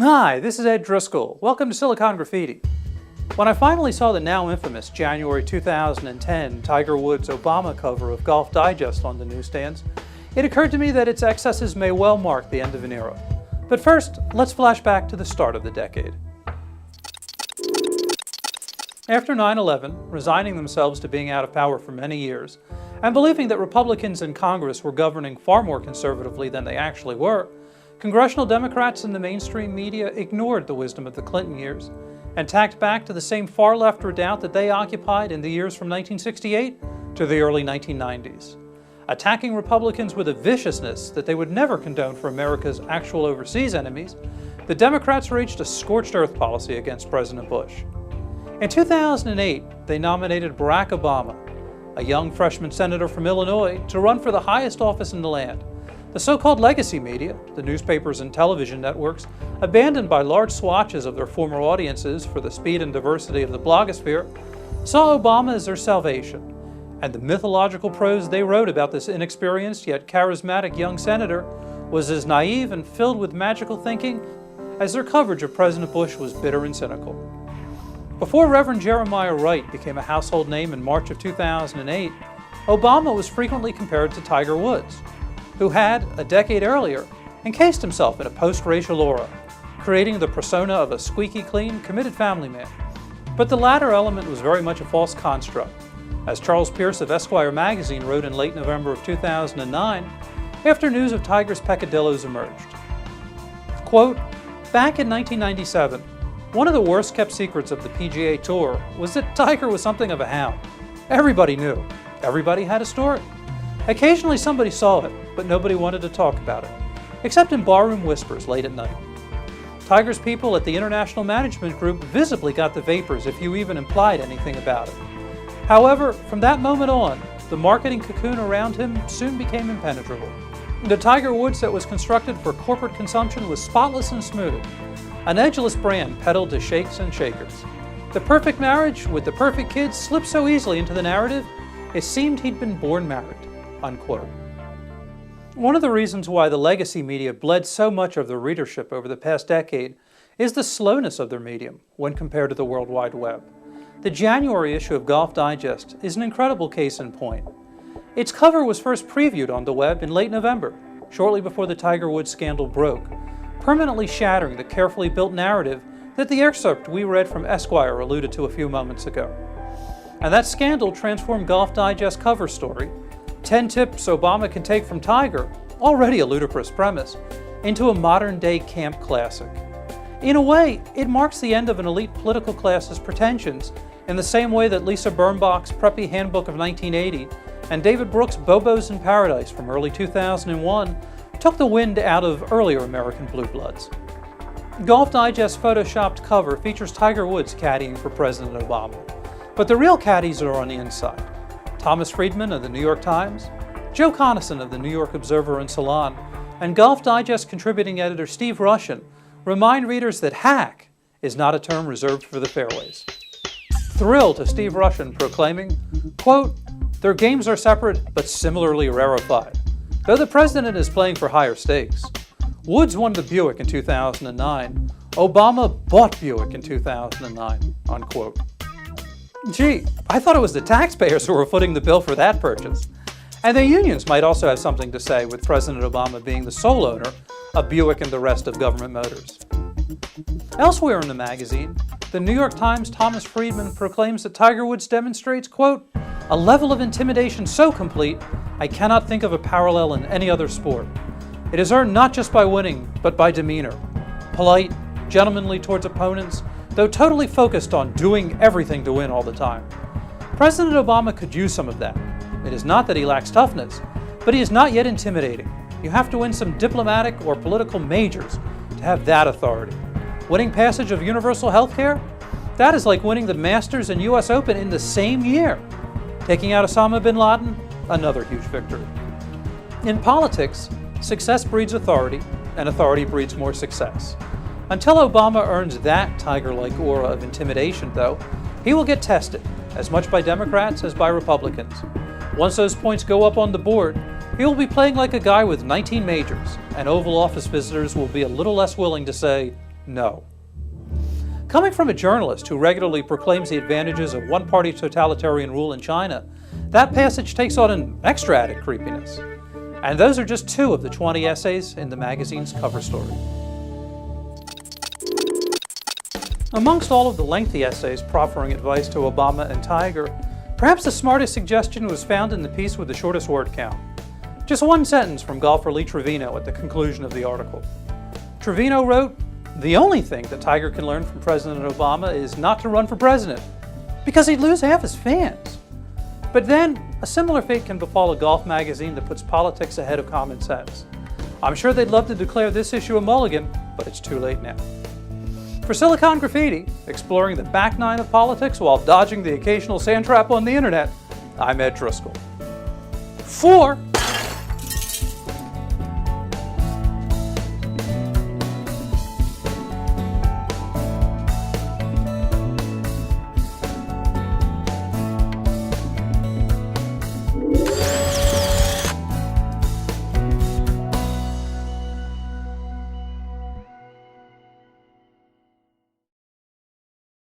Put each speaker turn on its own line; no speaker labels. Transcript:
Hi, this is Ed Driscoll. Welcome to Silicon Graffiti. When I finally saw the now infamous January 2010 Tiger Woods Obama cover of Golf Digest on the newsstands, it occurred to me that its excesses may well mark the end of an era. But first, let's flash back to the start of the decade. After 9/11, resigning themselves to being out of power for many years, and believing that Republicans in Congress were governing far more conservatively than they actually were, congressional Democrats and the mainstream media ignored the wisdom of the Clinton years and tacked back to the same far-left redoubt that they occupied in the years from 1968 to the early 1990s. Attacking Republicans with a viciousness that they would never condone for America's actual overseas enemies, the Democrats waged a scorched earth policy against President Bush. In 2008, they nominated Barack Obama, a young freshman senator from Illinois, to run for the highest office in the land. The so-called legacy media, the newspapers and television networks, abandoned by large swatches of their former audiences for the speed and diversity of the blogosphere, saw Obama as their salvation, and the mythological prose they wrote about this inexperienced yet charismatic young senator was as naive and filled with magical thinking as their coverage of President Bush was bitter and cynical. Before Reverend Jeremiah Wright became a household name in March of 2008, Obama was frequently compared to Tiger Woods, who had, a decade earlier, encased himself in a post-racial aura, creating the persona of a squeaky clean, committed family man. But the latter element was very much a false construct, as Charles Pierce of Esquire magazine wrote in late November of 2009, after news of Tiger's peccadillos emerged. Quote, "Back in 1997, one of the worst-kept secrets of the PGA Tour was that Tiger was something of a hound. Everybody knew. Everybody had a story. Occasionally somebody saw it, but nobody wanted to talk about it, except in barroom whispers late at night. Tiger's people at the International Management Group visibly got the vapors if you even implied anything about it. However, from that moment on, the marketing cocoon around him soon became impenetrable. The Tiger Woods that was constructed for corporate consumption was spotless and smooth, an edgeless brand peddled to shakes and shakers. The perfect marriage with the perfect kids slipped so easily into the narrative, it seemed he'd been born married." Unquote. One of the reasons why the legacy media bled so much of their readership over the past decade is the slowness of their medium when compared to the World Wide Web. The January issue of Golf Digest is an incredible case in point. Its cover was first previewed on the web in late November, shortly before the Tiger Woods scandal broke, permanently shattering the carefully built narrative that the excerpt we read from Esquire alluded to a few moments ago. And that scandal transformed Golf Digest cover story, 10 tips Obama can take from Tiger, already a ludicrous premise, into a modern-day camp classic. In a way, it marks the end of an elite political class's pretensions in the same way that Lisa Birnbach's Preppy Handbook of 1980 and David Brooks' Bobos in Paradise from early 2001 took the wind out of earlier American blue bloods. Golf Digest's photoshopped cover features Tiger Woods caddying for President Obama, but the real caddies are on the inside. Thomas Friedman of the New York Times, Joe Conason of the New York Observer and Salon, and Golf Digest contributing editor Steve Rushin remind readers that hack is not a term reserved for the fairways. Thrill to Steve Rushin proclaiming, quote, "Their games are separate but similarly rarefied, though the president is playing for higher stakes. Woods won the Buick in 2009. Obama bought Buick in 2009, unquote. Gee, I thought it was the taxpayers who were footing the bill for that purchase. And the unions might also have something to say with President Obama being the sole owner of Buick and the rest of government motors. Elsewhere in the magazine, the New York Times' Thomas Friedman proclaims that Tiger Woods demonstrates, quote, "a level of intimidation so complete, I cannot think of a parallel in any other sport. It is earned not just by winning, but by demeanor. Polite, gentlemanly towards opponents, though totally focused on doing everything to win all the time. President Obama could use some of that. It is not that he lacks toughness, but he is not yet intimidating. You have to win some diplomatic or political majors to have that authority. Winning passage of universal health care? That is like winning the Masters and US Open in the same year. Taking out Osama bin Laden? Another huge victory." In politics, success breeds authority, and authority breeds more success. Until Obama earns that tiger-like aura of intimidation, though, he will get tested, as much by Democrats as by Republicans. Once those points go up on the board, he will be playing like a guy with 19 majors, and Oval Office visitors will be a little less willing to say, No. Coming from a journalist who regularly proclaims the advantages of one-party totalitarian rule in China, that passage takes on an extra added creepiness. And those are just 2 of the 20 essays in the magazine's cover story. Amongst all of the lengthy essays proffering advice to Obama and Tiger, perhaps the smartest suggestion was found in the piece with the shortest word count. Just 1 sentence from golfer Lee Trevino at the conclusion of the article. Trevino wrote, "The only thing that Tiger can learn from President Obama is not to run for president, because he'd lose half his fans." But then, a similar fate can befall a golf magazine that puts politics ahead of common sense. I'm sure they'd love to declare this issue a mulligan, but it's too late now. For Silicon Graffiti, exploring the back nine of politics while dodging the occasional sand trap on the internet, I'm Ed Driscoll. For